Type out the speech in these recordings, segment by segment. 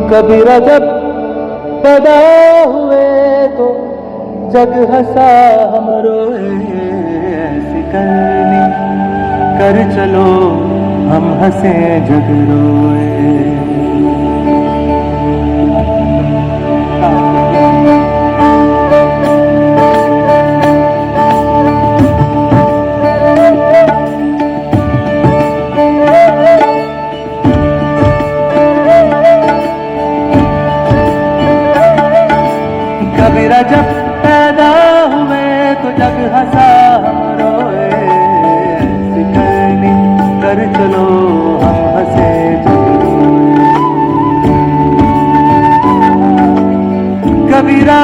कबीरा जब पैदा हुए तो जग हंसा हम रोए, ऐसी करनी कर चलो हम हंसे जग रोए। कबीरा जब पैदा हुए तो जग हंसा हम रोए, ऐसी करनी कर चलो हम हंसे जग रोए। कबीरा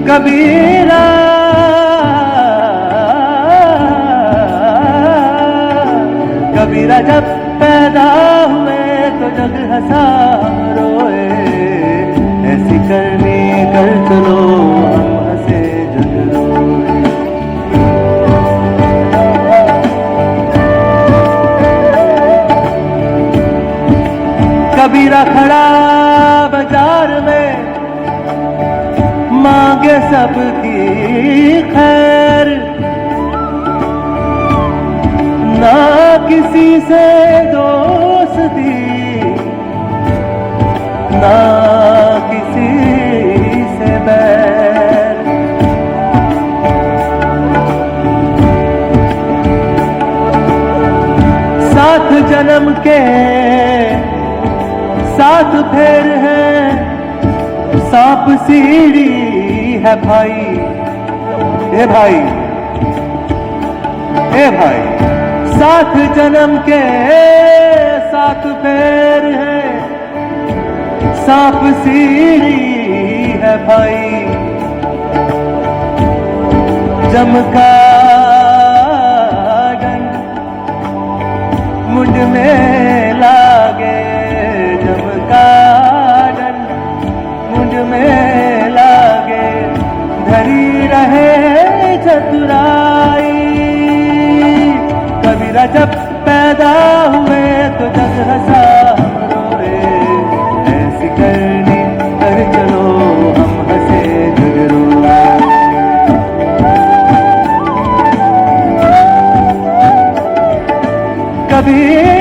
कबीरा कबीरा जब पैदा हुए तो जग हंसा हम रोए, ऐसी करनी कर चलो हम हंसे जग रोए। कबीरा खड़ा बाजार में मांगे सबकी खैर, ना किसी से दोस्ती ना किसी से बैर। साथ जन्म के साथ फेर है, सांप सीढ़ी है भाई। ए भाई ए भाई, साथ जन्म के साथ फेर है, सांप सीढ़ी है भाई। जम का डंक मुंड में लागे, जम का डंक मुंड में लागे, धरी रहे चतुराई। कबीरा जब पैदा हुए तो जग हंसा हम रोए, ऐसी करनी कर चलो हम हंसे जग रोए। कबीर